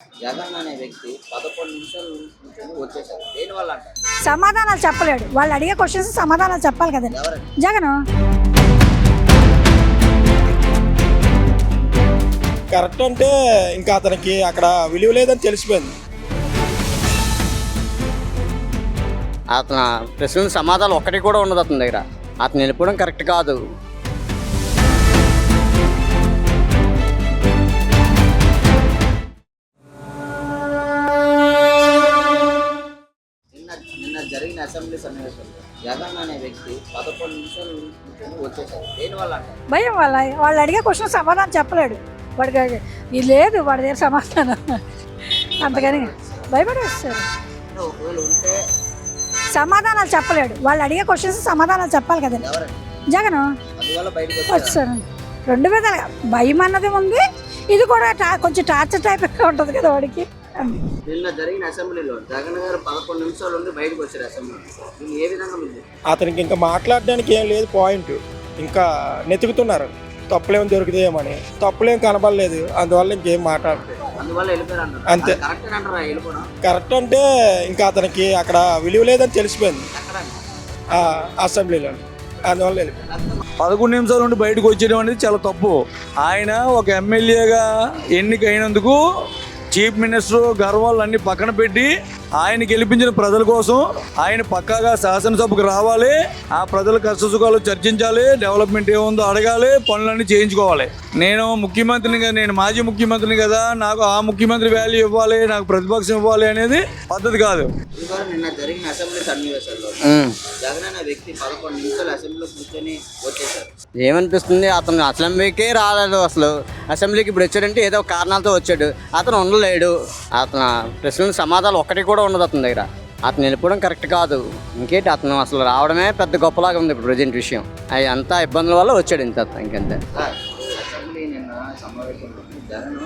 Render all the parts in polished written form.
జగన్ అనే వ్యక్తి 11 నిమిషాలు నుంచొని వచ్చేసారు. దేనివల్ల అంటారు? సమాధానాలు చెప్పలేడు. వాళ్ళు అడిగే క్వశ్చన్స్ సమాధానాలు చెప్పాలి కదండి. ఎవరండి? జగన్ కరెక్ట్ అంటే ఇంకా అతనికి అక్కడ విలువ లేదని తెలిసిపోయింది. అతను ప్రశ్నలకు సమాధానం ఒక్కటి కూడా ఉండదు అతని దగ్గర. అతను వెళ్ళిపోవడం కరెక్ట్ కాదు. నిన్న జరిగిన అసెంబ్లీ సమావేశంలో జగన్ అనే వ్యక్తి 11 నిమిషాలు నుంచొని వచ్చేసారు. దేనివల్ల అంటారు? భయం వాళ్ళు అడిగే క్వశ్చన్ సమాధానం చెప్పలేడు. వాడికి ఇది లేదు వాడి దగ్గర సమాధానం. అంతకని భయపడి వస్తారు. ఒకవేళ ఉంటే సమాధానాలు చెప్పలేడు. వాళ్ళు అడిగే క్వశ్చన్స్ సమాధానాలు చెప్పాలి కదండి. ఎవరండి? జగన్ అందువల్ల బయటకు వచ్చారు. రెండు విధాలుగా భయం అన్నది ఉంది. ఇది కూడా కొంచెం టార్చర్ టైప్గా ఉంటుంది కదా వాడికి. నిన్న జరిగిన అసెంబ్లీలో జగన్ గారు 11 నిమిషాలు ఉండి బయటకు వచ్చారు అసెంబ్లీ. ఏ విధంగా మీరు అతనికి ఇంకా మాట్లాడడానికి ఏం లేదు పాయింట్. ఇంకా నెతుకుతున్నారు తప్పులేం దొరుకుతాయేమని. తప్పులేం కనబడలేదు, అందువల్ల ఇంకేం మాట్లాడలేదు. అందువల్ల వెళ్ళిపోయారు అంటారు. అంతే. కరెక్ట్ అంటారా వెళ్ళిపోవడం? కరెక్ట్ అంటే ఇంకా అతనికి అక్కడ విలువ లేదని తెలిసిపోయింది అసెంబ్లీలో, అందువల్ల వెళ్ళిపోయింది. 11 నిమిషాల నుండి బయటకు వచ్చేయడం అనేది చాలా తప్పు. ఆయన ఒక ఎమ్మెల్యేగా ఎన్నికైనందుకు చీఫ్ మినిస్టర్ గర్వాలు అన్ని పక్కన పెట్టి ఆయన గెలిపించిన ప్రజల కోసం ఆయన పక్కాగా శాసనసభకు రావాలి. ఆ ప్రజల కష్టసుఖాలు చర్చించాలి, డెవలప్మెంట్ ఏముందో అడగాలి, పనులన్నీ చేయించుకోవాలి. నేను ముఖ్యమంత్రిని, నేను మాజీ ముఖ్యమంత్రిని కదా, నాకు ఆ ముఖ్యమంత్రి వాల్యూ ఇవ్వాలి, నాకు ప్రతిపక్షం ఇవ్వాలి అనేది పద్ధతి కాదు. నిన్న జరిగిన అసెంబ్లీ సన్నివేశాల్లో జగన్ అనే వ్యక్తి 11 నిమిషాలు అసెంబ్లీలో కూర్చొని వచ్చేసారు. ఏమనిపిస్తుంది, అతను అసెంబ్లీకే రాలేదు. అసలు అసెంబ్లీకి ఇప్పుడు వచ్చాడంటే ఏదో కారణాలతో వచ్చాడు. అతను ఉండలేడు. అతను ప్రశ్నలకు సమాధానం ఒక్కటి కూడా ఉండదు అతని దగ్గర. అతను వెళ్ళిపోవడం కరెక్ట్ కాదు. ఇంకేంటి, అతను అసలు రావడమే పెద్ద గొప్పలాగా ఉంది ఇప్పుడు ప్రజెంట్ విషయం. అవి అంతా ఇబ్బందుల వల్ల వచ్చాడు ఇంకంతే. అసెంబ్లీ నిన్న సమావేశంలో జగన్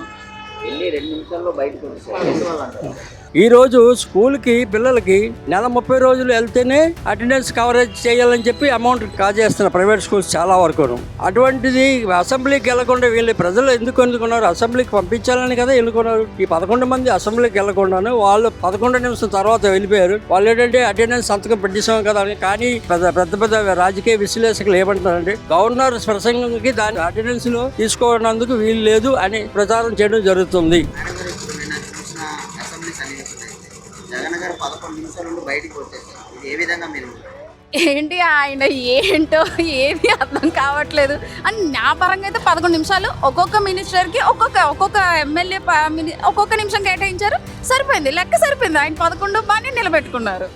వెళ్ళి 2 నిమిషాల్లో బయటకు వచ్చేసారు. ఎందువల్ల అంటారు? ఈరోజు స్కూల్కి పిల్లలకి నెల 30 రోజులు వెళ్తేనే అటెండెన్స్ కవరేజ్ చేయాలని చెప్పి అమౌంట్ కాజేస్తున్నారు ప్రైవేట్ స్కూల్స్ చాలా వరకు. అటువంటిది అసెంబ్లీకి వెళ్లకుండా వీళ్ళు ప్రజలు ఎందుకు ఎన్నుకున్నారు? అసెంబ్లీకి పంపించాలని కదా ఎన్నుకున్నారు. ఈ 11 మంది అసెంబ్లీకి వెళ్లకుండానే వాళ్ళు 11 నిమిషం తర్వాత వెళ్ళిపోయారు. వాళ్ళు ఏంటంటే అటెండెన్స్ సంతకం పెట్టిస్తాం కదా అని. కానీ పెద్ద రాజకీయ విశ్లేషకులు ఏమంటారంటే గవర్నర్ ప్రసంగంకి దాని అటెండెన్స్ లో తీసుకోవడానికి వీలు లేదు అని ప్రచారం చేయడం జరుగుతుంది. జగన్ గారు 11 నిమిషాల నుండి బయటకు వచ్చేసారు. ఇది ఏ విధంగా మీరు ఏంటి ఆయన ఏంటో ఏది అర్థం కావట్లేదు అని నా పరంగా అయితే 11 నిమిషాలు ఒక్కొక్క మినిస్టర్కి ఒక్కొక్క ఎమ్మెల్యే ఒక్కొక్క నిమిషం కేటాయించారు. సరిపోయింది, లెక్క సరిపోయింది. ఆయన 11 బాగానే నిలబెట్టుకున్నారు.